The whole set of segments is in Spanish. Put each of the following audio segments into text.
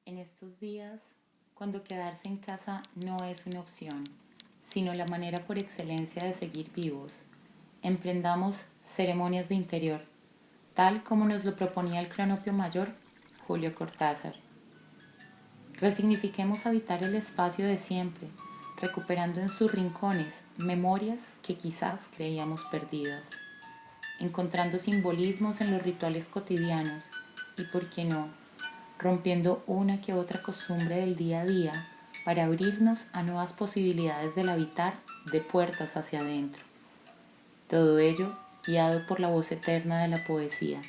En estos días, cuando quedarse en casa no es una opción, sino la manera por excelencia de seguir vivos, emprendamos ceremonias de interior, tal como nos lo proponía el cronopio mayor Julio Cortázar. Resignifiquemos habitar el espacio de siempre, recuperando en sus rincones memorias que quizás creíamos perdidas, encontrando simbolismos en los rituales cotidianos y, por qué no, rompiendo una que otra costumbre del día a día para abrirnos a nuevas posibilidades del habitar de puertas hacia adentro. Todo ello guiado por la voz eterna de la poesía,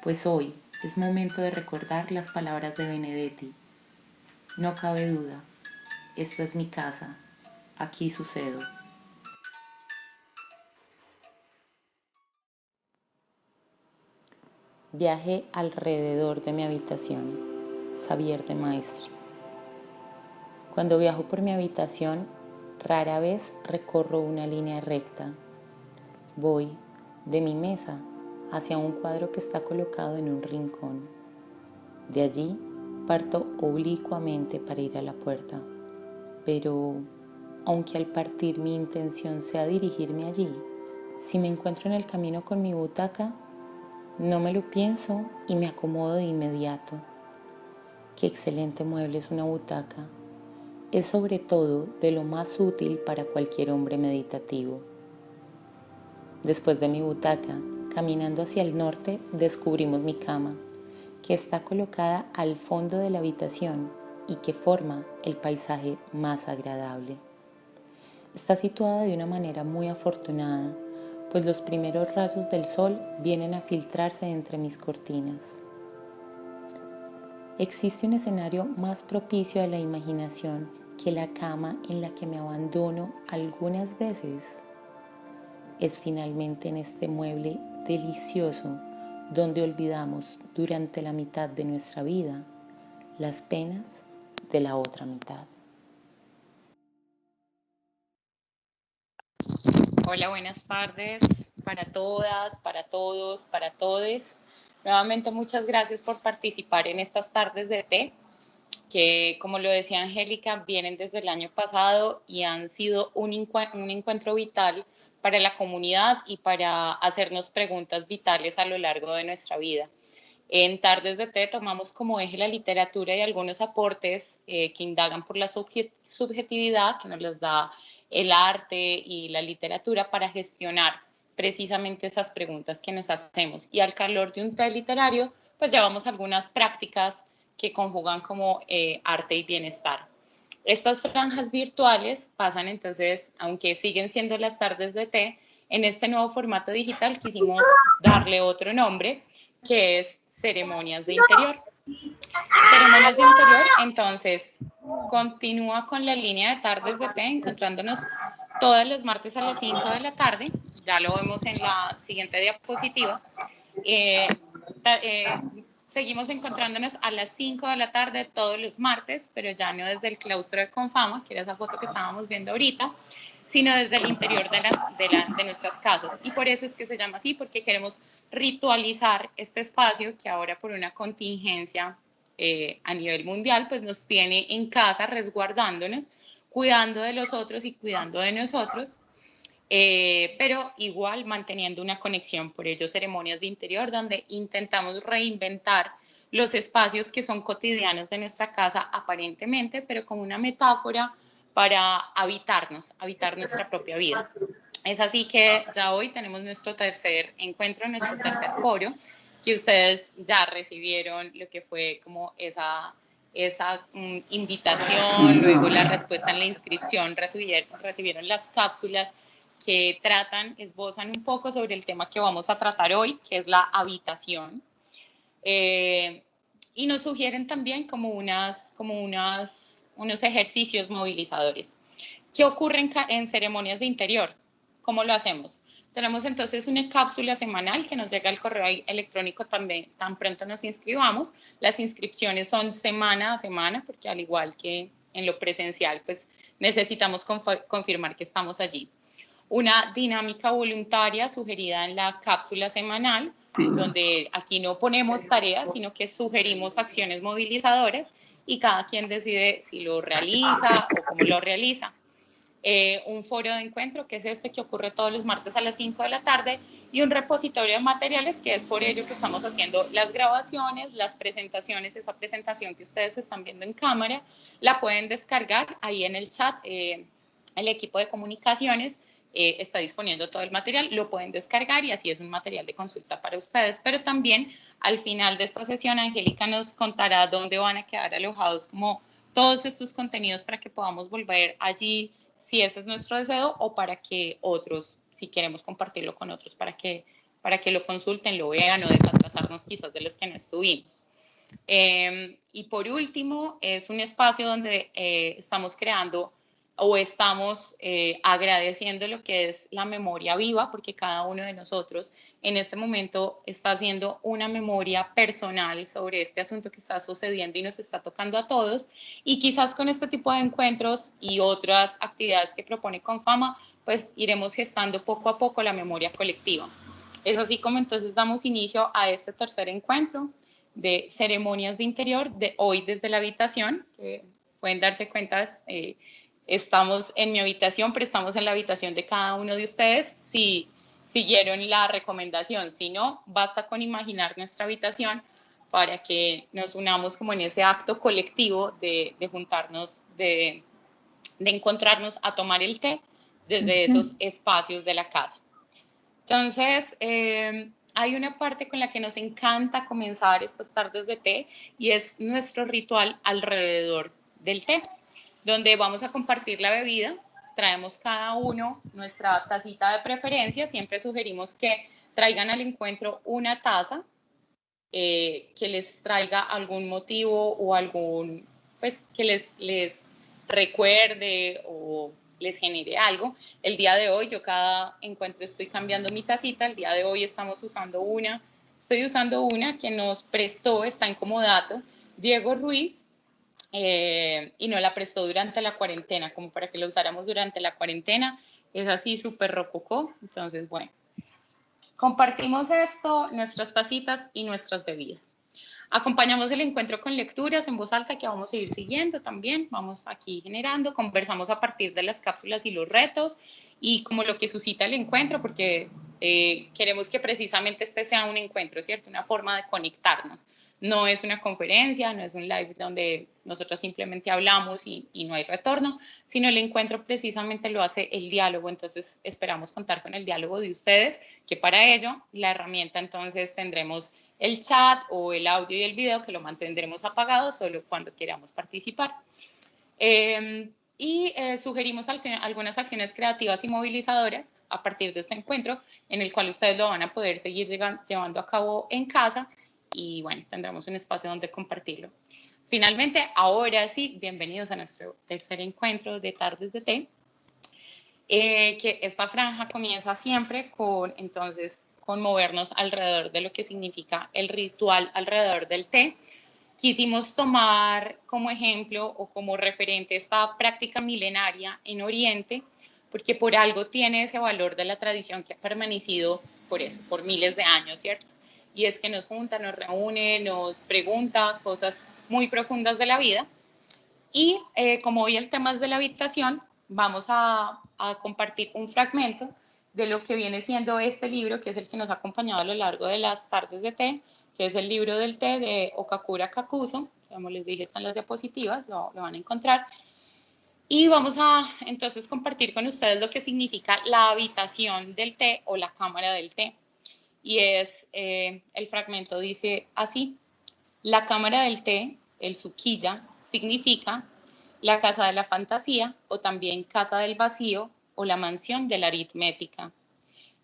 pues hoy es momento de recordar las palabras de Benedetti. No cabe duda, esta es mi casa, aquí sucedo. Viaje alrededor de mi habitación. Xavier de Maestri. Cuando viajo por mi habitación, rara vez recorro una línea recta. Voy de mi mesa hacia un cuadro que está colocado en un rincón. De allí parto oblicuamente para ir a la puerta. Pero, aunque al partir mi intención sea dirigirme allí, si me encuentro en el camino con mi butaca, no me lo pienso y me acomodo de inmediato. Qué excelente mueble es una butaca. Es sobre todo de lo más útil para cualquier hombre meditativo. Después de mi butaca, caminando hacia el norte, descubrimos mi cama, que está colocada al fondo de la habitación y que forma el paisaje más agradable. Está situada de una manera muy afortunada, pues los primeros rayos del sol vienen a filtrarse entre mis cortinas. Existe un escenario más propicio a la imaginación que la cama en la que me abandono algunas veces. Es finalmente en este mueble delicioso donde olvidamos durante la mitad de nuestra vida las penas de la otra mitad. Hola, buenas tardes para todas, para todos, para todes. Nuevamente muchas gracias por participar en estas tardes de té, que como lo decía Angélica, vienen desde el año pasado y han sido un encuentro vital para la comunidad y para hacernos preguntas vitales a lo largo de nuestra vida. En Tardes de Té tomamos como eje la literatura y algunos aportes que indagan por la subjetividad que nos les da el arte y la literatura para gestionar precisamente esas preguntas que nos hacemos. Y al calor de un té literario, pues llevamos algunas prácticas que conjugan como arte y bienestar. Estas franjas virtuales pasan entonces, aunque siguen siendo las tardes de té, en este nuevo formato digital quisimos darle otro nombre, que es ceremonias de interior. Ceremonias de interior, entonces, continúa con la línea de tardes de té, encontrándonos todos los martes a las 5 de la tarde, ya lo vemos en la siguiente diapositiva. Eh, Seguimos encontrándonos a las 5 de la tarde todos los martes, pero ya no desde el claustro de Confama, que era esa foto que estábamos viendo ahorita, sino desde el interior de nuestras casas. Y por eso es que se llama así, porque queremos ritualizar este espacio que ahora por una contingencia a nivel mundial, pues nos tiene en casa resguardándonos, cuidando de los otros y cuidando de nosotros. Pero igual manteniendo una conexión. Por ello, ceremonias de interior, donde intentamos reinventar los espacios que son cotidianos de nuestra casa aparentemente, pero como una metáfora para habitar nuestra propia vida. Es así que ya hoy tenemos nuestro tercer encuentro, nuestro tercer foro, que ustedes ya recibieron lo que fue como esa invitación, luego la respuesta en la inscripción, recibieron las cápsulas que esbozan un poco sobre el tema que vamos a tratar hoy, que es la habitación. Y nos sugieren también como unos ejercicios movilizadores. ¿Qué ocurre en ceremonias de interior? ¿Cómo lo hacemos? Tenemos entonces una cápsula semanal que nos llega al correo electrónico también, tan pronto nos inscribamos. Las inscripciones son semana a semana, porque al igual que en lo presencial, pues necesitamos confirmar que estamos allí. Una dinámica voluntaria sugerida en la cápsula semanal, donde aquí no ponemos tareas, sino que sugerimos acciones movilizadoras y cada quien decide si lo realiza o cómo lo realiza. Un foro de encuentro, que es este que ocurre todos los martes a las 5 de la tarde, y un repositorio de materiales, que es por ello que estamos haciendo las grabaciones, las presentaciones. Esa presentación que ustedes están viendo en cámara, la pueden descargar ahí en el chat. El equipo de comunicaciones está disponiendo todo el material, lo pueden descargar y así es un material de consulta para ustedes. Pero también al final de esta sesión, Angélica nos contará dónde van a quedar alojados como todos estos contenidos para que podamos volver allí si ese es nuestro deseo, o para que otros, si queremos compartirlo con otros, para que lo consulten, lo vean, o desatrasarnos quizás de los que no estuvimos. Y por último, es un espacio donde estamos creando o estamos agradeciendo lo que es la memoria viva, porque cada uno de nosotros en este momento está haciendo una memoria personal sobre este asunto que está sucediendo y nos está tocando a todos, y quizás con este tipo de encuentros y otras actividades que propone Confama, pues iremos gestando poco a poco la memoria colectiva. Es así como entonces damos inicio a este tercer encuentro de ceremonias de interior, de hoy desde la habitación. Pueden darse cuenta, estamos en mi habitación, pero estamos en la habitación de cada uno de ustedes, si siguieron la recomendación. Si no, basta con imaginar nuestra habitación para que nos unamos como en ese acto colectivo de juntarnos, de encontrarnos a tomar el té desde esos espacios de la casa. Entonces, hay una parte con la que nos encanta comenzar estas tardes de té, y es nuestro ritual alrededor del té, donde vamos a compartir la bebida. Traemos cada uno nuestra tacita de preferencia. Siempre sugerimos que traigan al encuentro una taza que les traiga algún motivo o algún, pues, que les recuerde o les genere algo. El día de hoy, yo cada encuentro estoy cambiando mi tacita. El día de hoy estoy usando una que nos prestó, está en comodato, Diego Ruiz, y no la prestó durante la cuarentena, como para que la usáramos durante la cuarentena. Es así, súper rococó. Entonces, bueno, compartimos esto, nuestras tacitas y nuestras bebidas. Acompañamos el encuentro con lecturas en voz alta que vamos a ir siguiendo también. Vamos aquí generando, conversamos a partir de las cápsulas y los retos y como lo que suscita el encuentro, porque queremos que precisamente este sea un encuentro, ¿cierto? Una forma de conectarnos. No es una conferencia, no es un live donde nosotros simplemente hablamos y no hay retorno, sino el encuentro precisamente lo hace el diálogo. Entonces esperamos contar con el diálogo de ustedes, que para ello la herramienta entonces tendremos el chat o el audio y el video, que lo mantendremos apagado solo cuando queramos participar. Sugerimos algunas acciones creativas y movilizadoras a partir de este encuentro, en el cual ustedes lo van a poder seguir llevando a cabo en casa, y bueno, tendremos un espacio donde compartirlo. Finalmente, ahora sí, bienvenidos a nuestro tercer encuentro de Tardes de Té, que esta franja comienza siempre con movernos alrededor de lo que significa el ritual alrededor del té. Quisimos tomar como ejemplo o como referente esta práctica milenaria en Oriente, porque por algo tiene ese valor de la tradición que ha permanecido por miles de años, ¿cierto? Y es que nos junta, nos reúne, nos pregunta cosas muy profundas de la vida. Y como hoy el tema es de la habitación, vamos a compartir un fragmento de lo que viene siendo este libro, que es el que nos ha acompañado a lo largo de las tardes de té, que es el libro del té de Okakura Kakuzo. Como les dije, están las diapositivas, lo van a encontrar. Y vamos a entonces compartir con ustedes lo que significa la habitación del té o la cámara del té. Y el fragmento dice así: la cámara del té, el Tsukiya, significa la casa de la fantasía, o también casa del vacío o la mansión de la aritmética.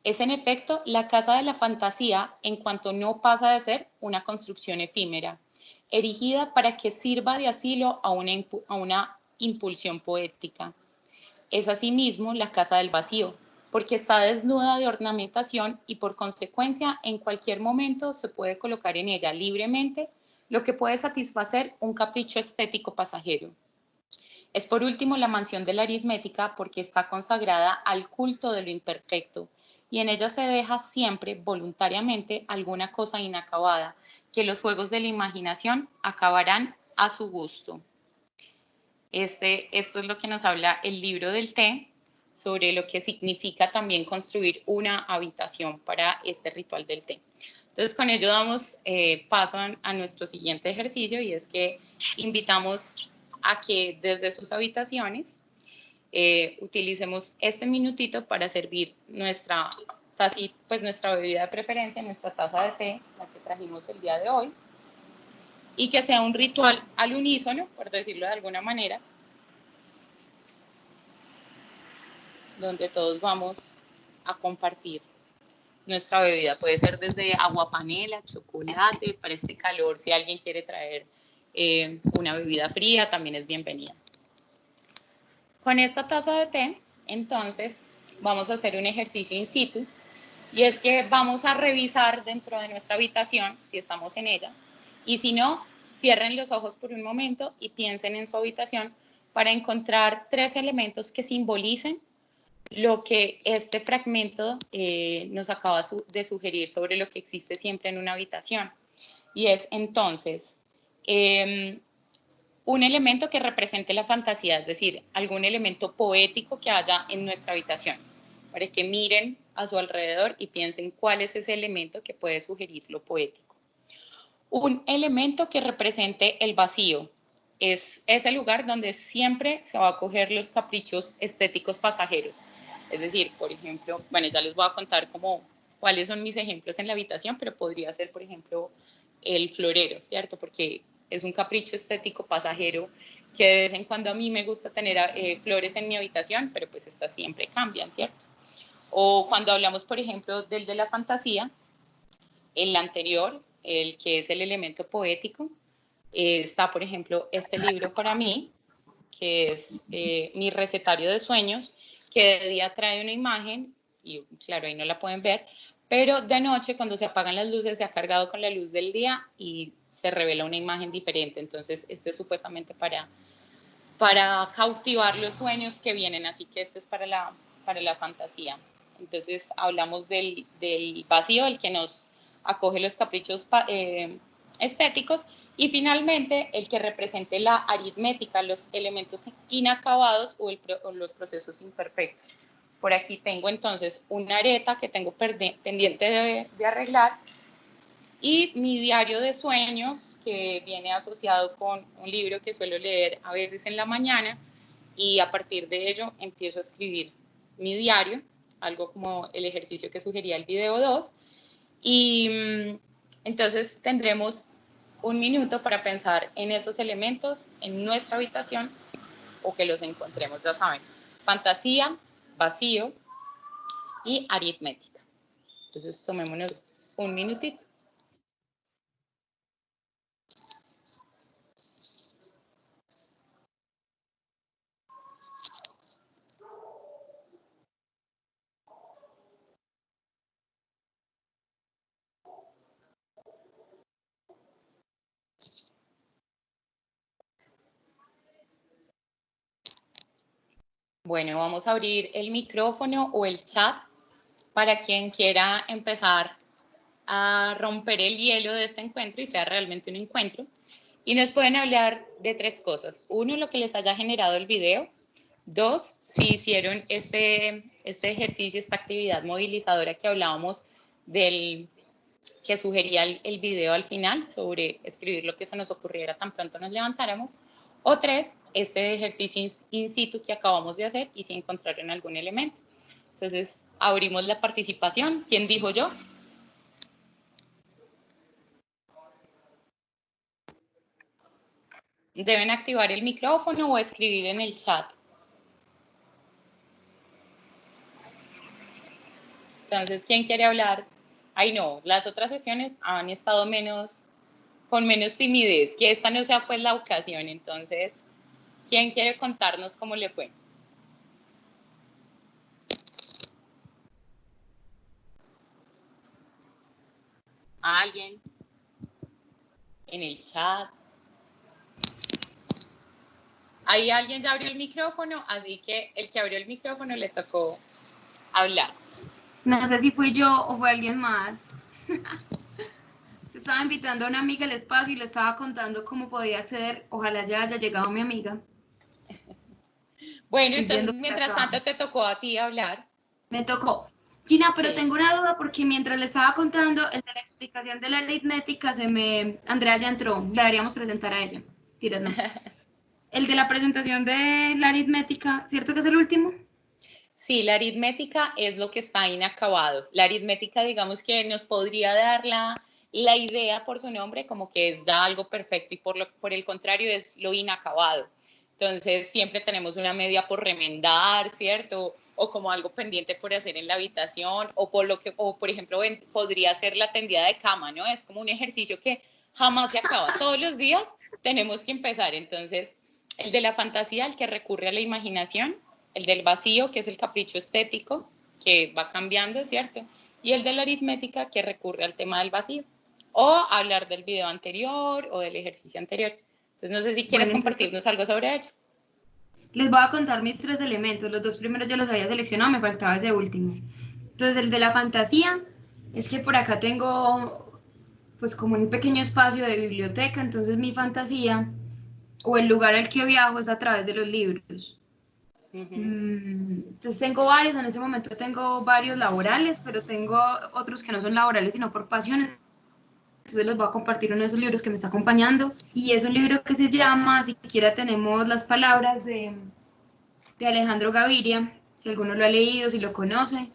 Es en efecto la casa de la fantasía en cuanto no pasa de ser una construcción efímera, erigida para que sirva de asilo a una impulsión poética. Es asimismo la casa del vacío, porque está desnuda de ornamentación y por consecuencia en cualquier momento se puede colocar en ella libremente lo que puede satisfacer un capricho estético pasajero. Es por último la mansión de la aritmética, porque está consagrada al culto de lo imperfecto y en ella se deja siempre voluntariamente alguna cosa inacabada, que los juegos de la imaginación acabarán a su gusto. Esto es lo que nos habla el libro del té, sobre lo que significa también construir una habitación para este ritual del té. Entonces, con ello damos paso a nuestro siguiente ejercicio, y es que invitamos a que desde sus habitaciones utilicemos este minutito para servir nuestra tacita, pues nuestra bebida de preferencia, nuestra taza de té, la que trajimos el día de hoy, y que sea un ritual al unísono, por decirlo de alguna manera, donde todos vamos a compartir nuestra bebida. Puede ser desde agua panela, chocolate, para este calor, si alguien quiere traer una bebida fría, también es bienvenida. Con esta taza de té, entonces, vamos a hacer un ejercicio in situ, y es que vamos a revisar dentro de nuestra habitación, si estamos en ella, y si no, cierren los ojos por un momento y piensen en su habitación para encontrar 3 elementos que simbolicen lo que este fragmento nos acaba de sugerir sobre lo que existe siempre en una habitación. Y es entonces un elemento que represente la fantasía, es decir, algún elemento poético que haya en nuestra habitación, para que miren a su alrededor y piensen cuál es ese elemento que puede sugerir lo poético. Un elemento que represente el vacío, es ese lugar donde siempre se va a coger los caprichos estéticos pasajeros. Es decir, por ejemplo, bueno, ya les voy a contar cuáles son mis ejemplos en la habitación, pero podría ser, por ejemplo, el florero, ¿cierto? Porque es un capricho estético pasajero que de vez en cuando a mí me gusta tener flores en mi habitación, pero pues estas siempre cambian, ¿cierto? O cuando hablamos, por ejemplo, del de la fantasía, el anterior, el que es el elemento poético, está, por ejemplo, este libro para mí, que es mi recetario de sueños, que de día trae una imagen, y claro, ahí no la pueden ver, pero de noche, cuando se apagan las luces, se ha cargado con la luz del día y se revela una imagen diferente. Entonces, este es supuestamente para cautivar los sueños que vienen, así que este es para la fantasía. Entonces, hablamos del vacío, el que nos acoge los caprichos estéticos, y finalmente el que represente la aritmética, los elementos inacabados o los procesos imperfectos. Por aquí tengo entonces una areta que tengo pendiente de arreglar, y mi diario de sueños, que viene asociado con un libro que suelo leer a veces en la mañana, y a partir de ello empiezo a escribir mi diario, algo como el ejercicio que sugería el video 2, y entonces tendremos un minuto para pensar en esos elementos en nuestra habitación, o que los encontremos, ya saben, fantasía, vacío y aritmética. Entonces tomémonos un minutito. Bueno, vamos a abrir el micrófono o el chat para quien quiera empezar a romper el hielo de este encuentro y sea realmente un encuentro. Y nos pueden hablar de 3 cosas. 1, lo que les haya generado el video. 2, si hicieron este ejercicio, esta actividad movilizadora que hablábamos del que sugería el video al final, sobre escribir lo que se nos ocurriera tan pronto nos levantáramos. O 3, este ejercicio in situ que acabamos de hacer, y si encontraron algún elemento. Entonces, abrimos la participación. ¿Quién dijo yo? Deben activar el micrófono o escribir en el chat. Entonces, ¿quién quiere hablar? Ay, no, las otras sesiones han estado con menos timidez, que esta no sea pues la ocasión. Entonces, ¿quién quiere contarnos cómo le fue? ¿A alguien? En el chat. Ahí alguien ya abrió el micrófono, así que el que abrió el micrófono le tocó hablar. No sé si fui yo o fue alguien más. Estaba invitando a una amiga al espacio y le estaba contando cómo podía acceder. Ojalá ya haya llegado mi amiga. Bueno, Estoy entonces viendo por mientras acá. tanto te tocó a ti hablar. Me tocó. Gina, pero Sí. tengo una duda porque mientras le estaba contando el de la explicación de la aritmética, Andrea ya entró. La deberíamos presentar a ella. Tiras, no. El de la presentación de la aritmética, ¿cierto que es el último? Sí, la aritmética es lo que está inacabado. La aritmética, digamos que nos podría dar la idea por su nombre, como que es ya algo perfecto y por el contrario es lo inacabado. Entonces, siempre tenemos una media por remendar, ¿cierto? O como algo pendiente por hacer en la habitación, o por ejemplo, podría ser la tendida de cama, ¿no? Es como un ejercicio que jamás se acaba. Todos los días tenemos que empezar. Entonces, el de la fantasía, el que recurre a la imaginación, el del vacío, que es el capricho estético, que va cambiando, ¿cierto? Y el de la aritmética, que recurre al tema del vacío. O hablar del video anterior o del ejercicio anterior. Entonces, no sé si quieres Bueno, entonces compartirnos algo sobre ello. les voy a contar mis tres elementos. Los dos primeros yo los había seleccionado, me faltaba ese último. Entonces, el de la fantasía es que por acá tengo pues como un pequeño espacio de biblioteca, entonces mi fantasía o el lugar al que viajo es a través de los libros. Uh -huh. Entonces tengo varios, en este momento tengo varios laborales, pero tengo otros que no son laborales, sino por pasión. Entonces les voy a compartir uno de esos libros que me está acompañando. Y es un libro que se llama, siquiera tenemos las palabras de Alejandro Gaviria, si alguno lo ha leído, si lo conoce.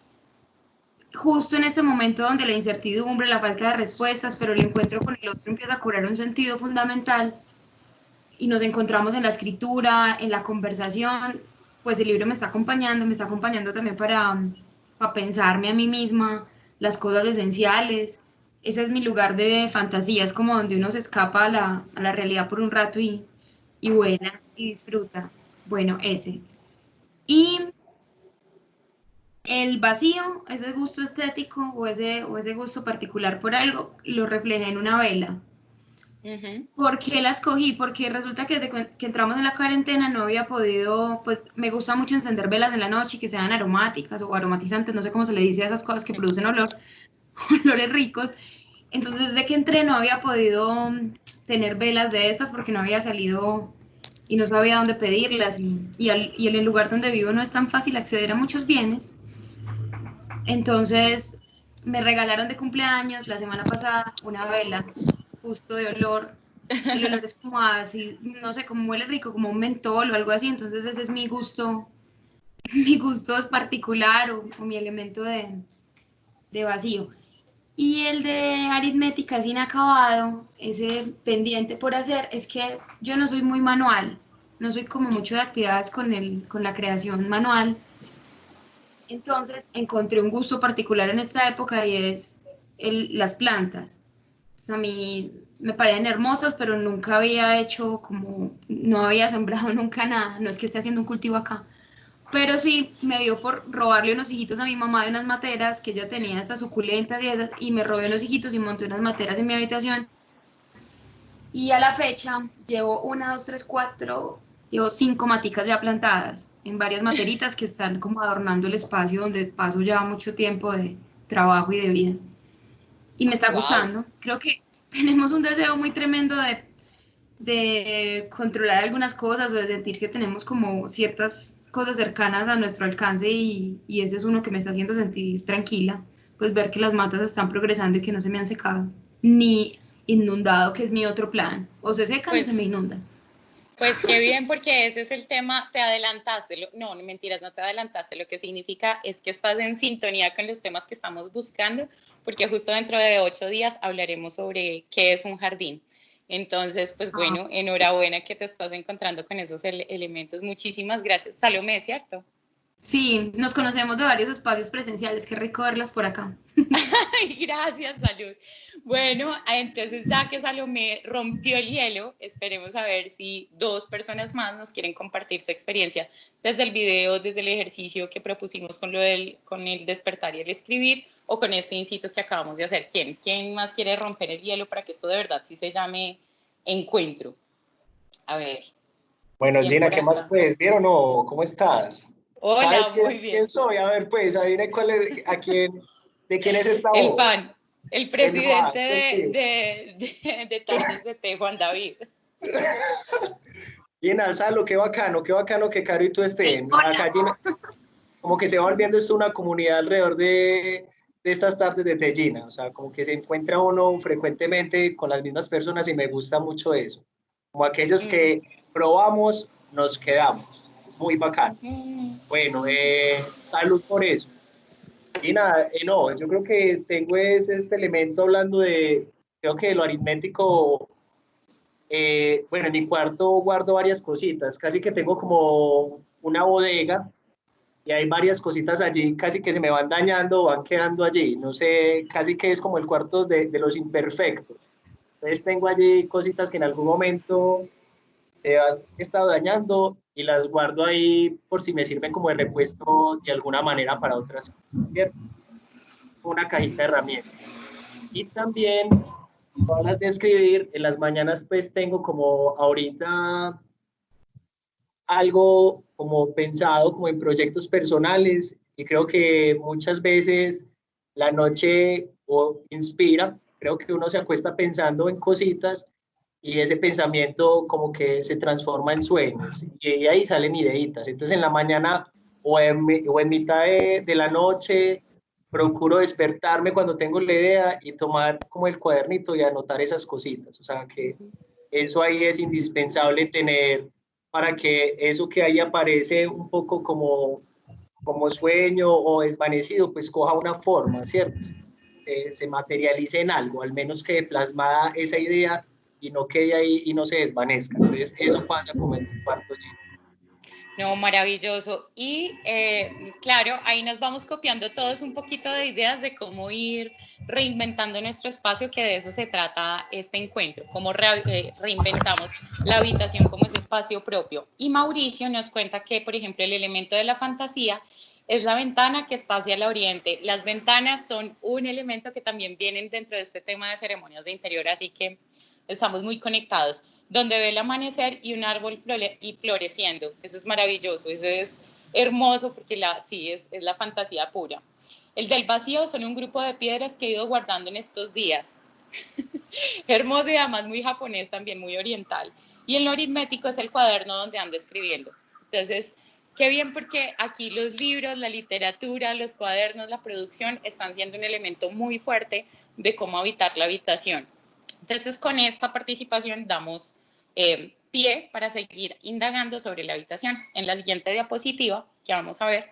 Justo en este momento donde la incertidumbre, la falta de respuestas, pero el encuentro con el otro empieza a cobrar un sentido fundamental y nos encontramos en la escritura, en la conversación, pues el libro me está acompañando también para pensarme a mí misma las cosas esenciales. Ese es mi lugar de fantasía, es como donde uno se escapa a la realidad por un rato y vuela y disfruta. Bueno, ese. Y el vacío, ese gusto estético o ese gusto particular por algo, lo refleja en una vela. Uh -huh. ¿Por qué la escogí? Porque resulta que desde que entramos en la cuarentena no había podido, pues me gusta mucho encender velas en la noche que sean aromáticas o aromatizantes, no sé cómo se le dice a esas cosas que producen olor, olores ricos. Entonces desde que entré no había podido tener velas de estas porque no había salido y no sabía dónde pedirlas y en el lugar donde vivo no es tan fácil acceder a muchos bienes. Entonces me regalaron de cumpleaños la semana pasada una vela justo de olor. El olor es como así, no sé, como huele rico, como un mentol o algo así. Entonces ese es mi gusto, mi gusto es particular o mi elemento de vacío. Y el de aritmética es inacabado, ese pendiente por hacer, es que yo no soy muy manual, no soy como mucho de actividades con la creación manual. Entonces encontré un gusto particular en esta época y es las plantas. Pues a mí me parecen hermosas, pero nunca había hecho como, no había sembrado nunca nada, no es que esté haciendo un cultivo acá. Pero sí me dio por robarle unos hijitos a mi mamá de unas materas que ella tenía estas suculentas y esas, y me robé unos hijitos y monté unas materas en mi habitación. Y a la fecha llevo una, dos, tres, cuatro, llevo cinco maticas ya plantadas en varias materitas que están como adornando el espacio donde paso ya mucho tiempo de trabajo y de vida. Y me está Wow. gustando. Creo que tenemos un deseo muy tremendo de controlar algunas cosas o de sentir que tenemos como ciertas cosas cercanas a nuestro alcance y ese es uno que me está haciendo sentir tranquila, pues ver que las matas están progresando y que no se me han secado, ni inundado, que es mi otro plan. O se secan o se me Pues inundan. Pues qué bien, porque ese es el tema, te adelantaste, no, mentiras, no te adelantaste, lo que significa es que estás en sintonía con los temas que estamos buscando, porque justo dentro de 8 días hablaremos sobre qué es un jardín. Entonces, pues Ah, bueno, enhorabuena que te estás encontrando con esos elementos. Muchísimas gracias. Salomé, ¿cierto? sí, nos conocemos de varios espacios presenciales, qué rico verlas por acá. Ay, gracias, salud. Bueno, entonces ya que Salomé rompió el hielo, esperemos a ver si 2 personas más nos quieren compartir su experiencia desde el video, desde el ejercicio que propusimos con el despertar y el escribir, o con este incito que acabamos de hacer. ¿Quién más quiere romper el hielo para que esto de verdad sí se llame encuentro? A ver, Bueno, ¿quién Gina, por ¿qué más acá? pues? ¿Bien o no? ¿Cómo estás? Hola, ¿Sabes muy quién bien. soy? A ver, pues, adivine de quién es esta El voz. fan, el El fan, presidente ¿quién sí? de Tardes de Té, Juan David. Gina, Salo, qué bacano que Caro y tú Sí, estén. hola. Acá Gina, como que se va volviendo esto una comunidad alrededor de estas tardes de té, Gina. O sea, como que se encuentra uno frecuentemente con las mismas personas y me gusta mucho eso. Como aquellos Mm. que probamos, nos quedamos. Es muy bacano. Mm. Bueno, salud por eso. Gina, no, yo creo que tengo este elemento hablando creo que de lo aritmético. Bueno, en mi cuarto guardo varias cositas, casi que tengo como una bodega y hay varias cositas allí, casi que se me van dañando, van quedando allí, no sé, casi que es como el cuarto de los imperfectos. Entonces tengo allí cositas que en algún momento se han estado dañando y las guardo ahí por si me sirven como de repuesto de alguna manera para otras cosas, ¿cierto? Una cajita de herramientas. Y también todas las de escribir, en las mañanas pues tengo como ahorita algo como pensado como en proyectos personales y creo que muchas veces la noche o inspira, creo que uno se acuesta pensando en cositas y ese pensamiento como que se transforma en sueños y ahí salen ideitas. Entonces en la mañana o en mitad de la noche procuro despertarme cuando tengo la idea y tomar como el cuadernito y anotar esas cositas. O sea que eso ahí es indispensable tener para que eso que ahí aparece un poco como sueño o desvanecido, pues coja una forma, ¿cierto? Se materialice en algo, al menos que plasmada esa idea y no quede ahí y no se desvanezca. Entonces, eso pasa como en tu cuarto, Gina. No, maravilloso. Y claro, ahí nos vamos copiando todos un poquito de ideas de cómo ir reinventando nuestro espacio, que de eso se trata este encuentro, cómo reinventamos la habitación como ese espacio propio. Y Mauricio nos cuenta que, por ejemplo, el elemento de la fantasía es la ventana que está hacia el oriente. Las ventanas son un elemento que también vienen dentro de este tema de ceremonias de interior, así que estamos muy conectados, donde ve el amanecer y un árbol floreciendo. Eso es maravilloso, eso es hermoso porque sí, es la fantasía pura. El del vacío son un grupo de piedras que he ido guardando en estos días. Hermoso y además muy japonés también, muy oriental. Y el lo aritmético es el cuaderno donde ando escribiendo. Entonces, qué bien porque aquí los libros, la literatura, los cuadernos, la producción están siendo un elemento muy fuerte de cómo habitar la habitación. Entonces, con esta participación damos pie para seguir indagando sobre la habitación. En la siguiente diapositiva, que vamos a ver,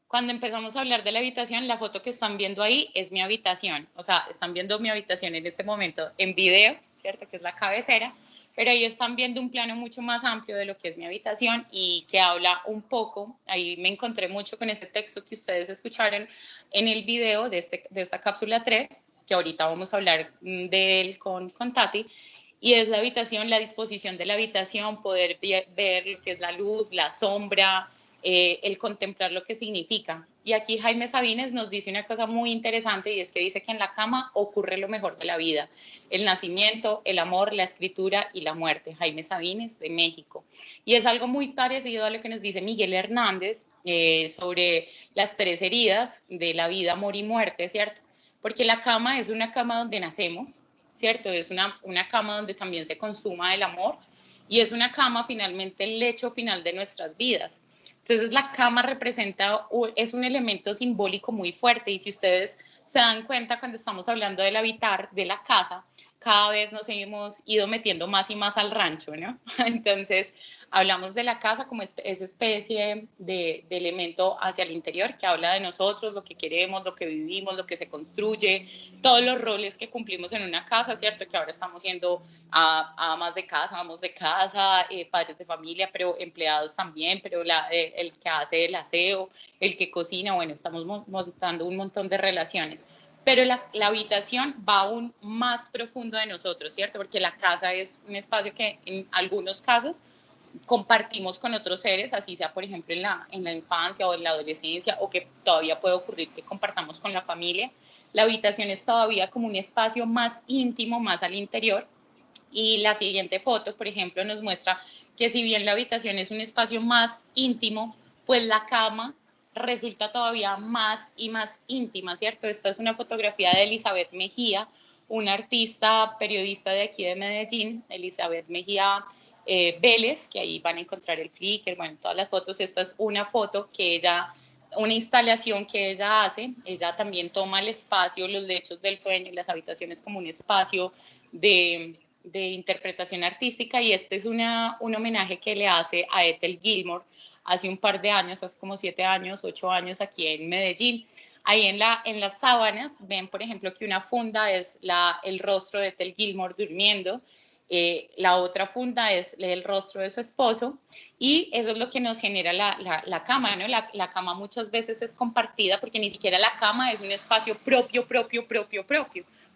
cuando empezamos a hablar de la habitación, la foto que están viendo ahí es mi habitación. O sea, están viendo mi habitación en este momento en video, ¿cierto? Que es la cabecera, pero ahí están viendo un plano mucho más amplio de lo que es mi habitación y que habla un poco, ahí me encontré mucho con ese texto que ustedes escucharon en el video de esta cápsula 3, que ahorita vamos a hablar de él con Tati, y es la habitación, la disposición de la habitación, poder ver lo que es la luz, la sombra, el contemplar lo que significa. Y aquí Jaime Sabines nos dice una cosa muy interesante y es que dice que en la cama ocurre lo mejor de la vida, el nacimiento, el amor, la escritura y la muerte. Jaime Sabines de México. Y es algo muy parecido a lo que nos dice Miguel Hernández sobre las tres heridas de la vida, amor y muerte, ¿cierto? Porque la cama es una cama donde nacemos, ¿cierto? Es una cama donde también se consuma el amor y es una cama finalmente el lecho final de nuestras vidas. Entonces la cama representa, es un elemento simbólico muy fuerte y si ustedes se dan cuenta cuando estamos hablando del habitar de la casa, cada vez nos hemos ido metiendo más y más al rancho, ¿no? Entonces hablamos de la casa como esa especie de elemento hacia el interior que habla de nosotros, lo que queremos, lo que vivimos, lo que se construye, todos los roles que cumplimos en una casa, ¿cierto? Que ahora estamos siendo amas de casa, amos de casa, padres de familia, pero empleados también, pero el que hace el aseo, el que cocina, bueno, estamos montando un montón de relaciones. Pero la habitación va aún más profundo de nosotros, ¿cierto? Porque la casa es un espacio que en algunos casos compartimos con otros seres, así sea, por ejemplo, en la infancia o en la adolescencia, o que todavía puede ocurrir que compartamos con la familia. La habitación es todavía como un espacio más íntimo, más al interior, Y la siguiente foto, por ejemplo, nos muestra que si bien la habitación es un espacio más íntimo, pues la cama resulta todavía más y más íntima, ¿cierto? Esta es una fotografía de Elizabeth Mejía, una artista periodista de aquí de Medellín, Elizabeth Mejía Vélez, que ahí van a encontrar el Flickr, bueno, todas las fotos. Esta es una foto que ella, una instalación que ella hace. Ella también toma el espacio, los lechos del sueño y las habitaciones como un espacio de interpretación artística, y este es un homenaje que le hace a Ethel Gilmore hace un par de años, hace como 7 años, 8 años aquí en Medellín. Ahí en las sábanas ven, por ejemplo, que una funda es el rostro de Ethel Gilmore durmiendo, la otra funda es el rostro de su esposo, y eso es lo que nos genera la cama, ¿no? La cama muchas veces es compartida porque ni siquiera la cama es un espacio propio.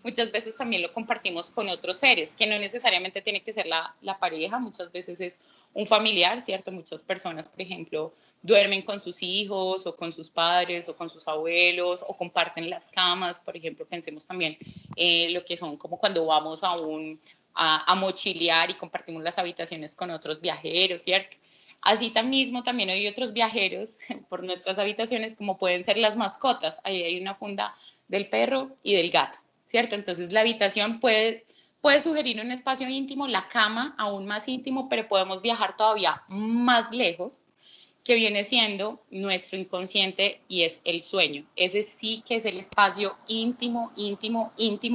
Muchas veces también lo compartimos con otros seres, que no necesariamente tiene que ser la pareja, muchas veces es un familiar, ¿cierto? Muchas personas, por ejemplo, duermen con sus hijos o con sus padres o con sus abuelos o comparten las camas. Por ejemplo, pensemos también lo que son como cuando vamos a mochilear y compartimos las habitaciones con otros viajeros, ¿cierto? Así también hay otros viajeros por nuestras habitaciones, como pueden ser las mascotas. Ahí hay una funda del perro y del gato, ¿cierto? Entonces la habitación puede sugerir un espacio íntimo, la cama aún más íntimo, pero podemos viajar todavía más lejos, que viene siendo nuestro inconsciente, y es el sueño. Ese sí que es el espacio íntimo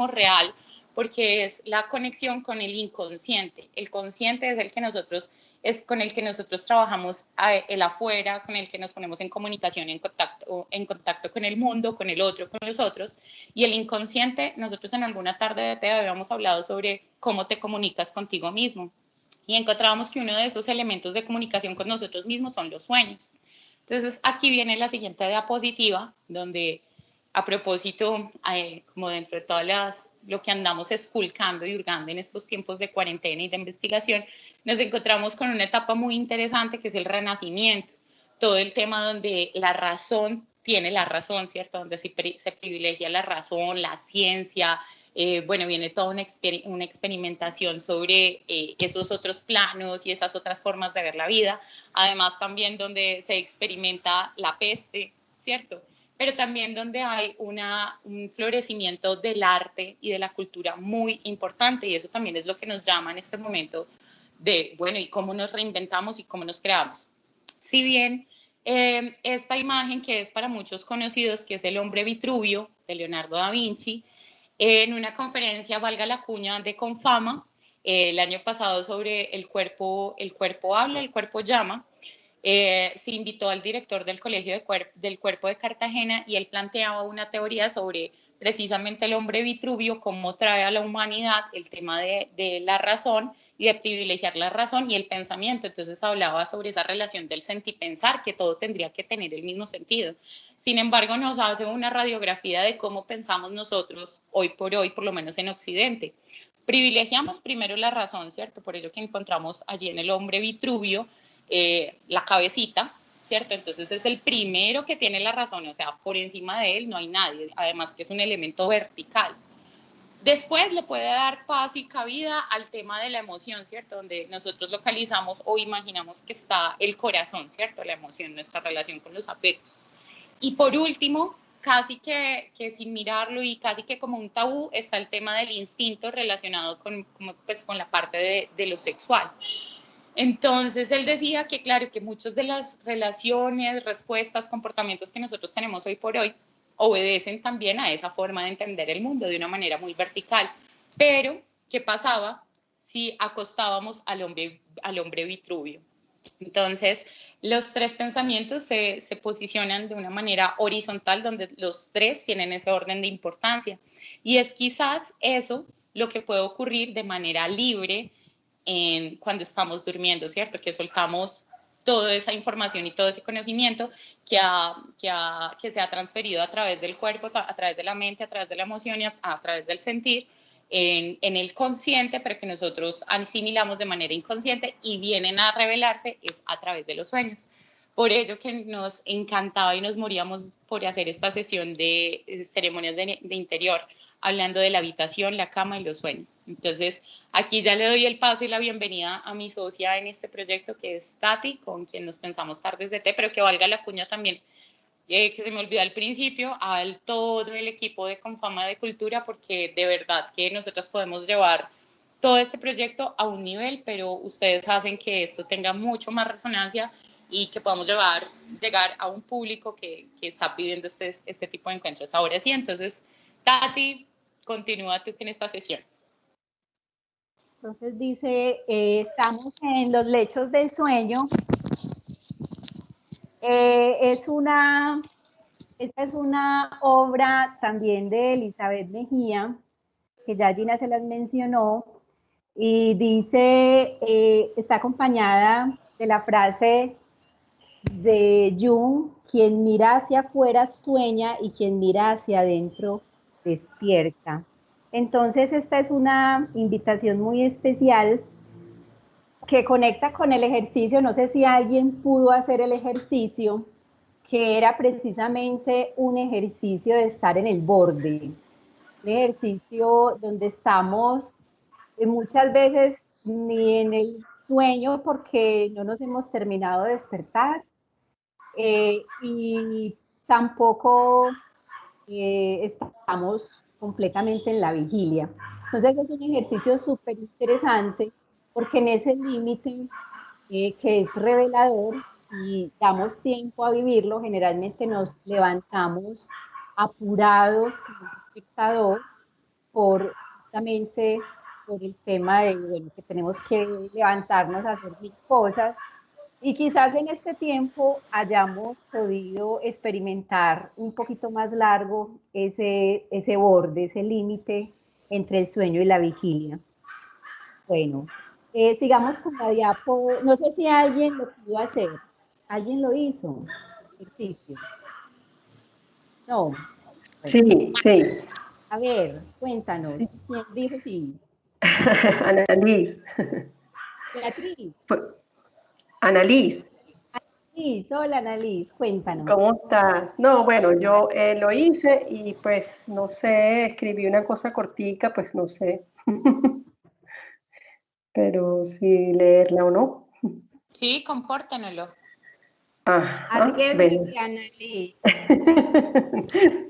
real, porque es la conexión con el inconsciente. El consciente es con el que nosotros trabajamos el afuera, con el que nos ponemos en comunicación, en contacto con el mundo, con el otro, con los otros. Y el inconsciente, nosotros en alguna tarde de té habíamos hablado sobre cómo te comunicas contigo mismo, y encontrábamos que uno de esos elementos de comunicación con nosotros mismos son los sueños. Entonces, aquí viene la siguiente diapositiva, donde a propósito, como dentro de todas lo que andamos esculcando y hurgando en estos tiempos de cuarentena y de investigación, nos encontramos con una etapa muy interesante que es el renacimiento. Todo el tema donde la razón tiene la razón, ¿cierto? Donde se privilegia la razón, la ciencia. Bueno, viene toda una experimentación sobre esos otros planos y esas otras formas de ver la vida. Además, también donde se experimenta la peste, ¿cierto? Pero también donde hay un florecimiento del arte y de la cultura muy importante, y eso también es lo que nos llama en este momento de, bueno, y cómo nos reinventamos y cómo nos creamos. Si bien esta imagen, que es para muchos conocidos, que es el hombre Vitruvio de Leonardo da Vinci, en una conferencia, valga la cuña, de Confama, el año pasado, sobre el cuerpo habla, el cuerpo llama, se invitó al director del Colegio del Cuerpo de Cartagena, y él planteaba una teoría sobre precisamente el hombre Vitruvio, cómo trae a la humanidad el tema de la razón y de privilegiar la razón y el pensamiento. Entonces hablaba sobre esa relación del sentipensar, que todo tendría que tener el mismo sentido. Sin embargo, nos hace una radiografía de cómo pensamos nosotros hoy, por lo menos en Occidente. Privilegiamos primero la razón, ¿cierto? Por ello que encontramos allí en el hombre Vitruvio la cabecita, ¿cierto? Entonces es el primero que tiene la razón, o sea, por encima de él no hay nadie, además que es un elemento vertical. Después le puede dar paso y cabida al tema de la emoción, ¿cierto? Donde nosotros localizamos o imaginamos que está el corazón, ¿cierto? La emoción, nuestra relación con los afectos. Y por último, casi que sin mirarlo y casi que como un tabú, está el tema del instinto relacionado con la parte de lo sexual. Entonces él decía que, claro, que muchas de las relaciones, respuestas, comportamientos que nosotros tenemos hoy por hoy obedecen también a esa forma de entender el mundo de una manera muy vertical. Pero, ¿qué pasaba si acostábamos al hombre Vitruvio? Entonces, los tres pensamientos se posicionan de una manera horizontal, donde los tres tienen ese orden de importancia. Y es quizás eso lo que puede ocurrir de manera libre cuando estamos durmiendo, ¿cierto? Que soltamos toda esa información y todo ese conocimiento que se ha transferido a través del cuerpo, a través de la mente, a través de la emoción y a través del sentir, en el consciente, pero que nosotros asimilamos de manera inconsciente y vienen a revelarse es a través de los sueños. Por ello que nos encantaba y nos moríamos por hacer esta sesión de ceremonias de interior, hablando de la habitación, la cama y los sueños. Entonces, aquí ya le doy el paso y la bienvenida a mi socia en este proyecto, que es Tati, con quien nos pensamos Tardes de Té, pero que valga la cuña también, que se me olvidó al principio, a todo el equipo de Confama de Cultura, porque de verdad que nosotros podemos llevar todo este proyecto a un nivel, pero ustedes hacen que esto tenga mucho más resonancia y que podamos llegar a un público que está pidiendo este tipo de encuentros. Ahora sí, entonces, Tati, continúa tú en esta sesión. Entonces dice, estamos en los lechos del sueño. Esta es una obra también de Elizabeth Mejía, que ya Gina se las mencionó, y dice, está acompañada de la frase de Jung: quien mira hacia afuera sueña y quien mira hacia adentro despierta. Entonces esta es una invitación muy especial que conecta con el ejercicio. No sé si alguien pudo hacer el ejercicio, que era precisamente un ejercicio de estar en el borde, un ejercicio donde estamos muchas veces ni en el sueño porque no nos hemos terminado de despertar, y tampoco estamos completamente en la vigilia. Entonces es un ejercicio súper interesante porque en ese límite, que es revelador, si damos tiempo a vivirlo, generalmente nos levantamos apurados como un espectador justamente por el tema de, bueno, que tenemos que levantarnos a hacer mil cosas, y quizás en este tiempo hayamos podido experimentar un poquito más largo ese borde, ese límite entre el sueño y la vigilia. Bueno, sigamos con la diapo. No sé si alguien lo pudo hacer. ¿Alguien lo hizo? Ejercicio. No. Bueno. Sí, sí. A ver, cuéntanos. Sí. ¿Quién dijo sí? Annalise. Beatriz. Annalise, Sí, hola Annalise, cuéntanos. ¿cómo estás? No, bueno, yo lo hice y pues no sé, escribí una cosa cortica, pues no sé. Pero si leerla o no. Sí, compórtenlo. Ajá, bueno. Arriesguese, Annalise.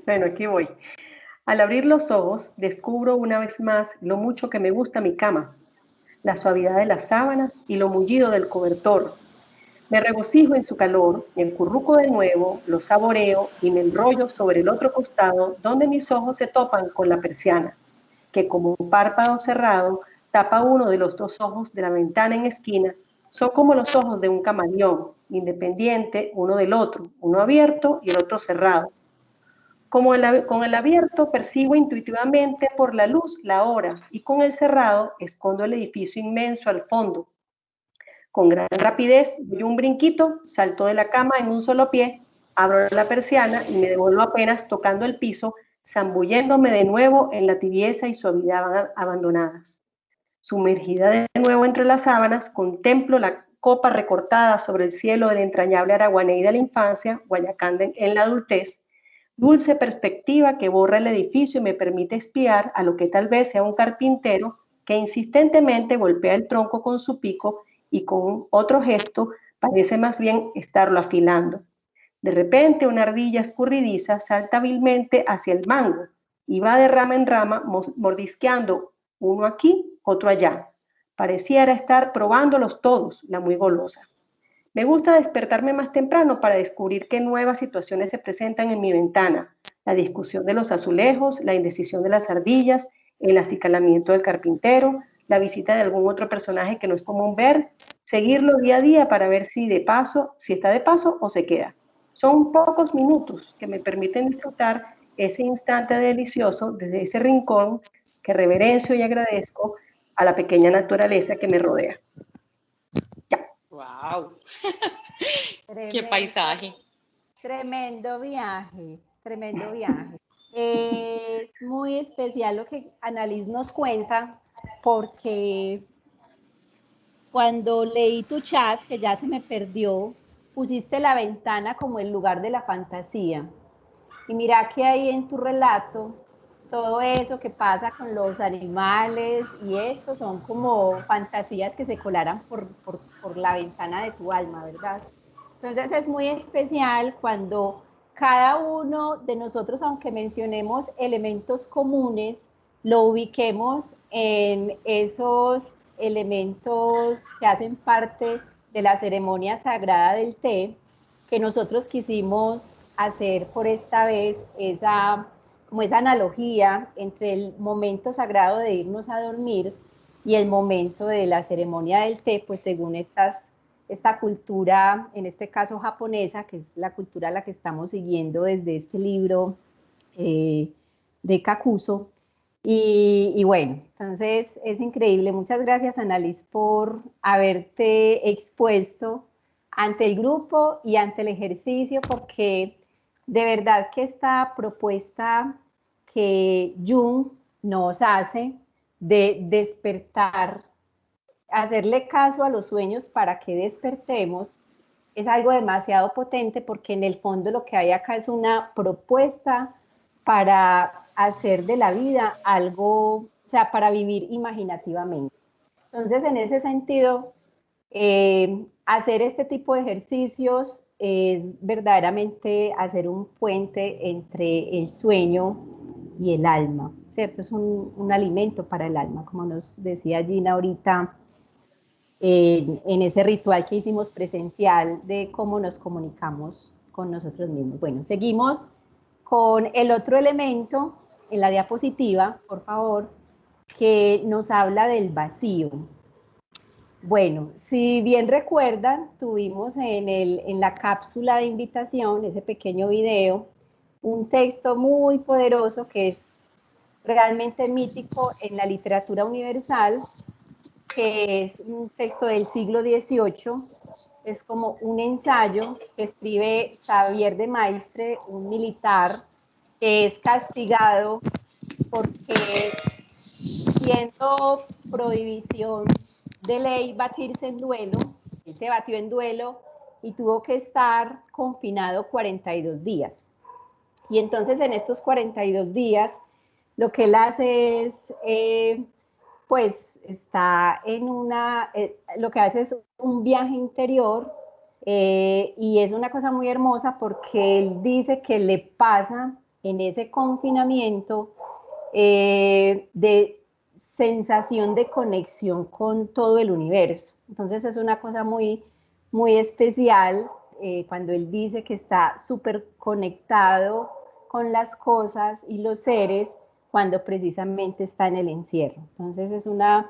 Bueno, aquí voy. Al abrir los ojos, descubro una vez más lo mucho que me gusta mi cama, la suavidad de las sábanas y lo mullido del cobertor. Me regocijo en su calor, me encurruco de nuevo, lo saboreo y me enrollo sobre el otro costado donde mis ojos se topan con la persiana, que como un párpado cerrado tapa uno de los dos ojos de la ventana en esquina. Son como los ojos de un camaleón, independiente uno del otro, uno abierto y el otro cerrado. Con el abierto percibo intuitivamente por la luz la hora y con el cerrado escondo el edificio inmenso al fondo. Con gran rapidez doy un brinquito, salto de la cama en un solo pie, abro la persiana y me devuelvo apenas tocando el piso, zambulléndome de nuevo en la tibieza y suavidad abandonadas. Sumergida de nuevo entre las sábanas, contemplo la copa recortada sobre el cielo del entrañable Araguaney de la infancia, Guayacán en la adultez, dulce perspectiva que borra el edificio y me permite espiar a lo que tal vez sea un carpintero que insistentemente golpea el tronco con su pico y con otro gesto parece más bien estarlo afilando. De repente una ardilla escurridiza salta hábilmente hacia el mango y va de rama en rama mordisqueando uno aquí, otro allá. Pareciera estar probándolos todos, la muy golosa. Me gusta despertarme más temprano para descubrir qué nuevas situaciones se presentan en mi ventana. La discusión de los azulejos, la indecisión de las ardillas, el acicalamiento del carpintero, la visita de algún otro personaje que no es común ver, seguirlo día a día para ver si está de paso o se queda. Son pocos minutos que me permiten disfrutar ese instante delicioso desde ese rincón que reverencio y agradezco a la pequeña naturaleza que me rodea. ¡Wow! Tremendo, ¡Qué paisaje! tremendo viaje, tremendo viaje. Es muy especial lo que Annalise nos cuenta, porque cuando leí tu chat, que ya se me perdió, pusiste la ventana como el lugar de la fantasía. Y mira que ahí en tu relato todo eso que pasa con los animales y esto son como fantasías que se colaran por la ventana de tu alma, ¿verdad? Entonces es muy especial cuando cada uno de nosotros, aunque mencionemos elementos comunes, lo ubiquemos en esos elementos que hacen parte de la ceremonia sagrada del té, que nosotros quisimos hacer por esta vez como esa analogía entre el momento sagrado de irnos a dormir y el momento de la ceremonia del té, pues según esta cultura, en este caso japonesa, que es la cultura a la que estamos siguiendo desde este libro de Kakuzo. Y bueno, entonces es increíble. Muchas gracias, Annalise, por haberte expuesto ante el grupo y ante el ejercicio, porque de verdad que esta propuesta que Jung nos hace de despertar, hacerle caso a los sueños para que despertemos, es algo demasiado potente, porque en el fondo lo que hay acá es una propuesta para hacer de la vida algo, o sea, para vivir imaginativamente. Entonces, en ese sentido, hacer este tipo de ejercicios es verdaderamente hacer un puente entre el sueño y el alma, ¿cierto? Es un alimento para el alma, como nos decía Gina ahorita, en ese ritual que hicimos presencial de cómo nos comunicamos con nosotros mismos. Bueno, seguimos con el otro elemento en la diapositiva, por favor, que nos habla del vacío. Bueno, si bien recuerdan, tuvimos en la cápsula de invitación, ese pequeño video, un texto muy poderoso que es realmente mítico en la literatura universal, que es un texto del siglo XVIII, es como un ensayo que escribe Xavier de Maistre, un militar que es castigado porque, siendo prohibición de ley batirse en duelo, él se batió en duelo y tuvo que estar confinado 42 días. Y entonces en estos 42 días lo que él hace es, pues está en lo que hace es un viaje interior, y es una cosa muy hermosa porque él dice que le pasa en ese confinamiento de sensación de conexión con todo el universo. Entonces es una cosa muy, muy especial, cuando él dice que está súper conectado con las cosas y los seres cuando precisamente está en el encierro. Entonces es una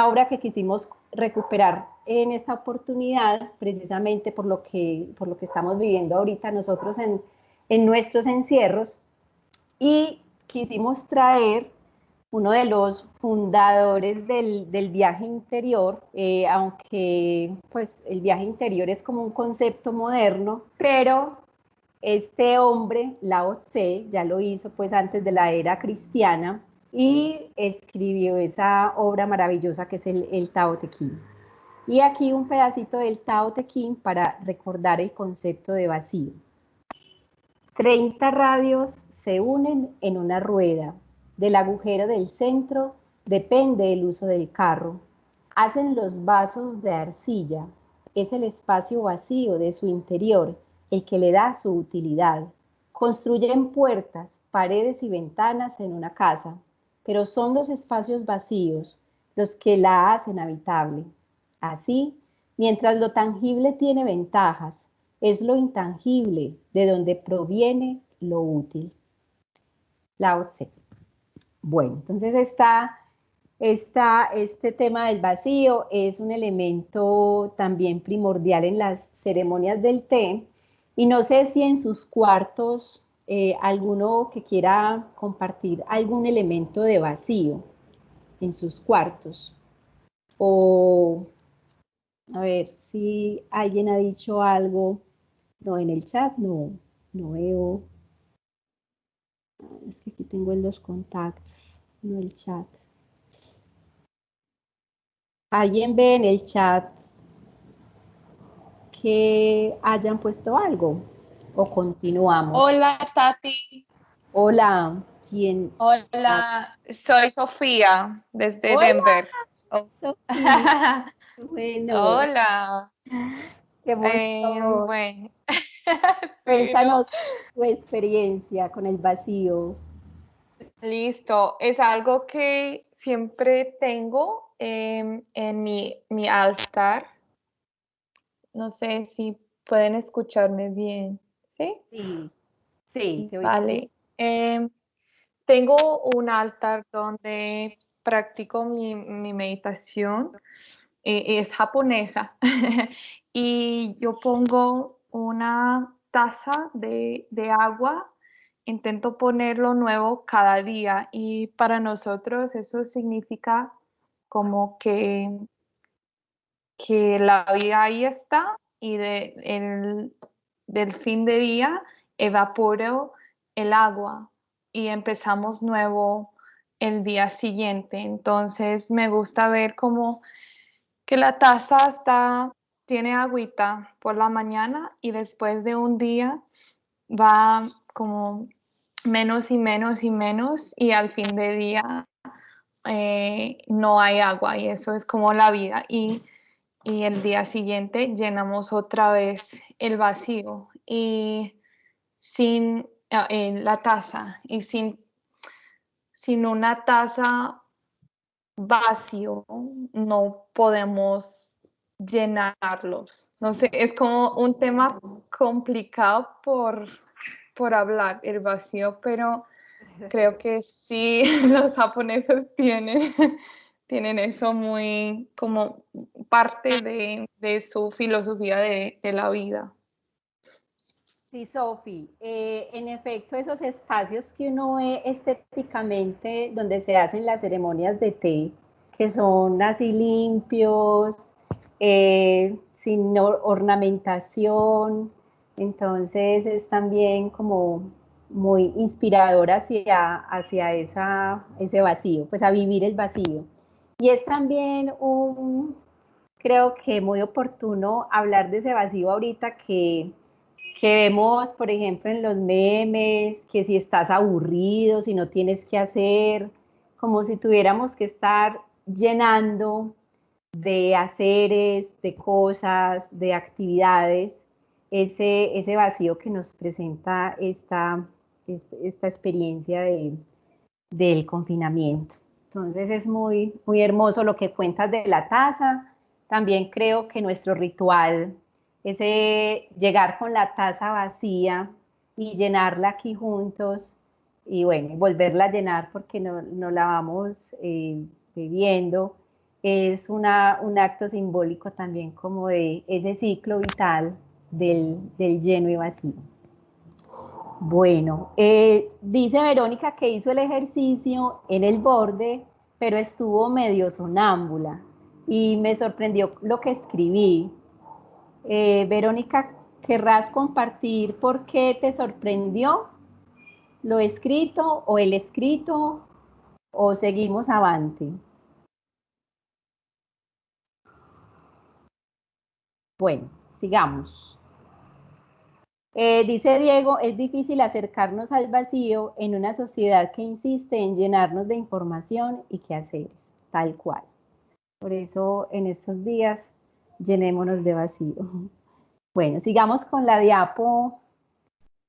obra que quisimos recuperar en esta oportunidad, precisamente por lo que estamos viviendo ahorita nosotros en nuestros encierros, y quisimos traer uno de los fundadores del viaje interior, aunque pues el viaje interior es como un concepto moderno, pero este hombre, Lao Tse, ya lo hizo pues antes de la era cristiana y escribió esa obra maravillosa que es el Tao Te Ching. Y aquí un pedacito del Tao Te Ching para recordar el concepto de vacío. 30 radios se unen en una rueda. Del agujero del centro depende el uso del carro. Hacen los vasos de arcilla. Es el espacio vacío de su interior el que le da su utilidad. Construyen puertas, paredes y ventanas en una casa, pero son los espacios vacíos los que la hacen habitable. Así, mientras lo tangible tiene ventajas, es lo intangible de donde proviene lo útil. Lao Tse. Bueno, entonces este tema del vacío es un elemento también primordial en las ceremonias del té, y no sé si en sus cuartos alguno que quiera compartir algún elemento de vacío en sus cuartos, o a ver si alguien ha dicho algo. No, en el chat no veo. Es que aquí tengo los contactos, no el chat. ¿Alguien ve en el chat que hayan puesto algo? ¿O continuamos? Hola, Tati. Hola. ¿Quién? Hola, soy Sofía desde Hola, Denver. Oh. Sofía. Bueno, Hola. qué emoción. Bueno, sí, ¿no? Cuéntanos tu experiencia con el vacío. Listo. Es algo que siempre tengo en mi altar. No sé si pueden escucharme bien. ¿Sí? Sí, sí, te oigo bien. Vale. Tengo un altar donde practico mi meditación. Es japonesa. Y yo pongo una taza de agua, intento ponerlo nuevo cada día y para nosotros eso significa como que la vida ahí está y del fin de día evaporo el agua y empezamos nuevo el día siguiente. Entonces me gusta ver como que la taza tiene agüita por la mañana y después de un día va como menos y menos y menos y al fin de día no hay agua y eso es como la vida y el día siguiente llenamos otra vez el vacío y sin la taza y sin una taza vacío, no podemos llenarlos. No sé, es como un tema complicado por hablar, el vacío, pero creo que sí, los japoneses tienen eso muy como parte de su filosofía de la vida. Sí, Sofi, en efecto, esos espacios que uno ve estéticamente donde se hacen las ceremonias de té, que son así limpios, sin ornamentación, entonces es también como muy inspirador hacia ese vacío, pues a vivir el vacío. Y es también creo que muy oportuno hablar de ese vacío ahorita que vemos, por ejemplo, en los memes, que si estás aburrido, si no tienes que hacer, como si tuviéramos que estar llenando de haceres, de cosas, de actividades, ese vacío que nos presenta esta experiencia del confinamiento. Entonces es muy, muy hermoso lo que cuentas de la taza. También creo que nuestro ritual, ese llegar con la taza vacía y llenarla aquí juntos y bueno, volverla a llenar porque no la vamos bebiendo, es un acto simbólico también como de ese ciclo vital del lleno y vacío. Bueno, dice Verónica que hizo el ejercicio en el borde, pero estuvo medio sonámbula y me sorprendió lo que escribí. Verónica, ¿querrás compartir por qué te sorprendió lo escrito o el escrito o seguimos avante? Bueno, sigamos. Dice Diego, es difícil acercarnos al vacío en una sociedad que insiste en llenarnos de información y quehaceres, tal cual. Por eso en estos días llenémonos de vacío. Bueno, sigamos con la diapo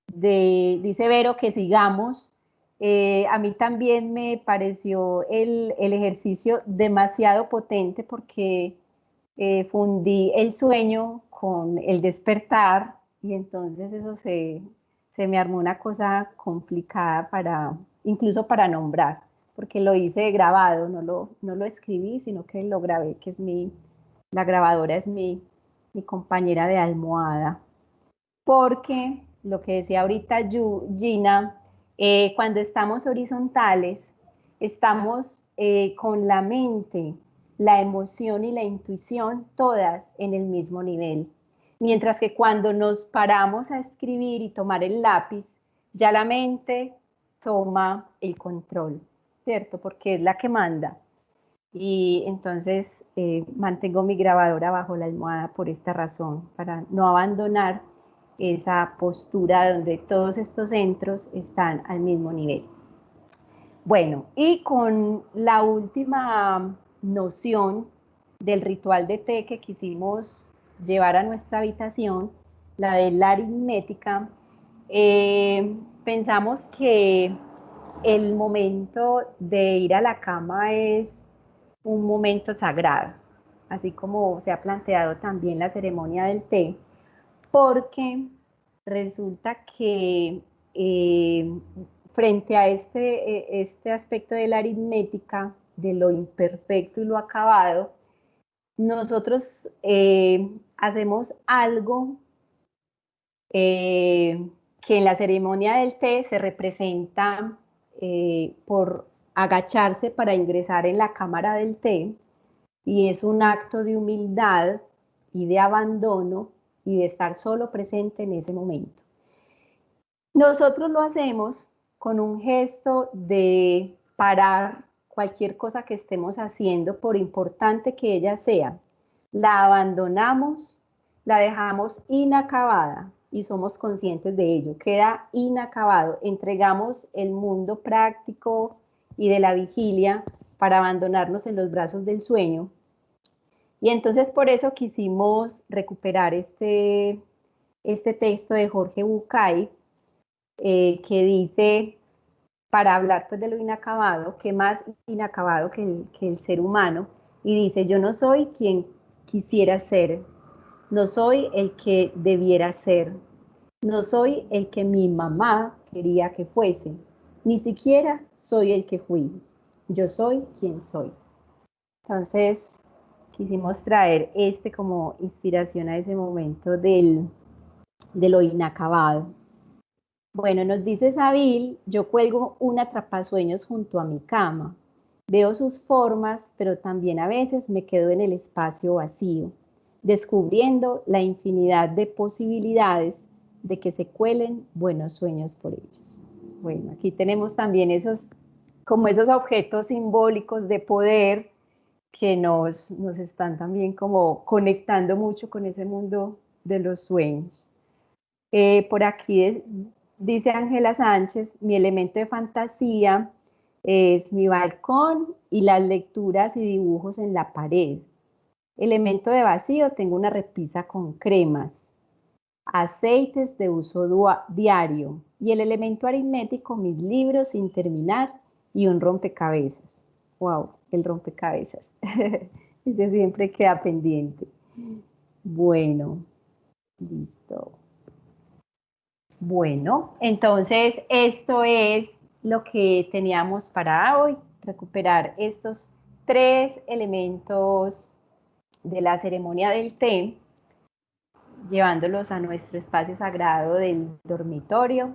dice Vero que sigamos. A mí también me pareció el ejercicio demasiado potente porque fundí el sueño con el despertar y entonces eso se me armó una cosa complicada incluso para nombrar, porque lo hice grabado, no lo escribí, sino que lo grabé, la grabadora es mi compañera de almohada. Porque lo que decía ahorita Gina, cuando estamos horizontales, estamos con la mente, la emoción y la intuición todas en el mismo nivel. Mientras que cuando nos paramos a escribir y tomar el lápiz, ya la mente toma el control, ¿cierto? Porque es la que manda. Y entonces mantengo mi grabadora bajo la almohada por esta razón, para no abandonar esa postura donde todos estos centros están al mismo nivel. Bueno, y con la última noción del ritual de té que quisimos llevar a nuestra habitación, la de la aritmética, pensamos que el momento de ir a la cama es un momento sagrado, así como se ha planteado también la ceremonia del té, porque resulta que frente a este aspecto de la aritmética, de lo imperfecto y lo acabado, nosotros hacemos algo que en la ceremonia del té se representa por agacharse para ingresar en la cámara del té, y es un acto de humildad y de abandono y de estar solo presente en ese momento. Nosotros lo hacemos con un gesto de parar cualquier cosa que estemos haciendo, por importante que ella sea. La abandonamos, la dejamos inacabada y somos conscientes de ello. Queda inacabado. Entregamos el mundo práctico y de la vigilia para abandonarnos en los brazos del sueño. Y entonces por eso quisimos recuperar este texto de Jorge Bucay, que dice, para hablar pues de lo inacabado, que más inacabado que el ser humano, y dice: yo no soy quien quisiera ser, no soy el que debiera ser, no soy el que mi mamá quería que fuese, ni siquiera soy el que fui, yo soy quien soy. Entonces quisimos traer como inspiración a ese momento de lo inacabado. Bueno, nos dice Sabil: yo cuelgo un atrapasueños junto a mi cama. Veo sus formas, pero también a veces me quedo en el espacio vacío, descubriendo la infinidad de posibilidades de que se cuelen buenos sueños por ellos. Bueno, aquí tenemos también esos objetos simbólicos de poder que nos están también como conectando mucho con ese mundo de los sueños. Por aquí dice Ángela Sánchez: mi elemento de fantasía es mi balcón y las lecturas y dibujos en la pared. Elemento de vacío: tengo una repisa con cremas, aceites de uso diario. Y el elemento aritmético: mis libros sin terminar y un rompecabezas. Wow, el rompecabezas. Ese siempre queda pendiente. Bueno, listo. Bueno, entonces esto es lo que teníamos para hoy: recuperar estos 3 elementos de la ceremonia del té, llevándolos a nuestro espacio sagrado del dormitorio.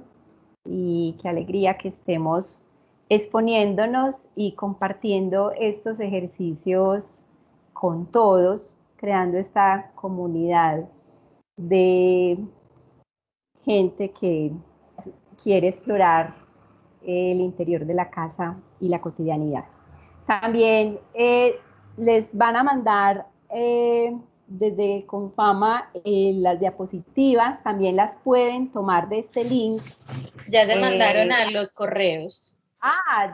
Y qué alegría que estemos exponiéndonos y compartiendo estos ejercicios con todos, creando esta comunidad de gente que quiere explorar el interior de la casa y la cotidianidad. También les van a mandar desde Confama las diapositivas, también las pueden tomar de este link. Ya se mandaron a los correos.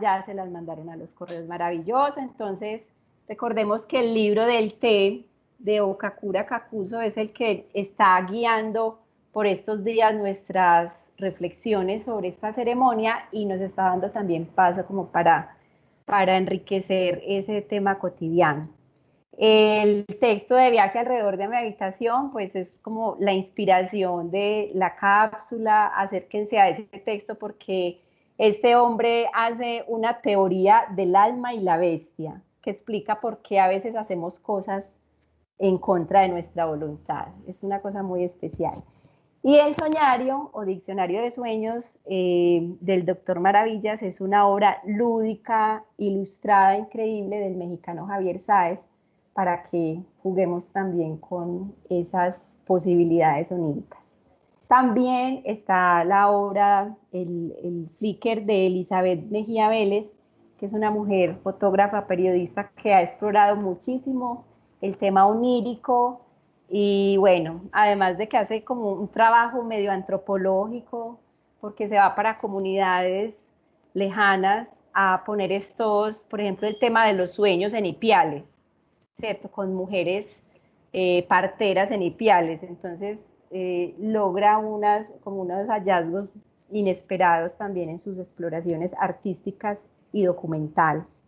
Ya se las mandaron a los correos, maravilloso. Entonces, recordemos que el libro del té de Okakura Kakuzo es el que está guiando por estos días nuestras reflexiones sobre esta ceremonia, y nos está dando también paso como para enriquecer ese tema cotidiano. El texto de Viaje alrededor de mi habitación, pues es como la inspiración de la cápsula. Acérquense a ese texto porque este hombre hace una teoría del alma y la bestia, que explica por qué a veces hacemos cosas en contra de nuestra voluntad. Es una cosa muy especial. Y el soñario o diccionario de sueños del Doctor Maravillas es una obra lúdica, ilustrada, increíble, del mexicano Javier Sáez, para que juguemos también con esas posibilidades oníricas. También está la obra, el Flickr de Elizabeth Mejía Vélez, que es una mujer fotógrafa, periodista, que ha explorado muchísimo el tema onírico. Y bueno, además de que hace como un trabajo medio antropológico, porque se va para comunidades lejanas a poner estos, por ejemplo, el tema de los sueños en Ipiales, ¿cierto? Con mujeres parteras en Ipiales. Entonces, logra como unos hallazgos inesperados también en sus exploraciones artísticas y documentales.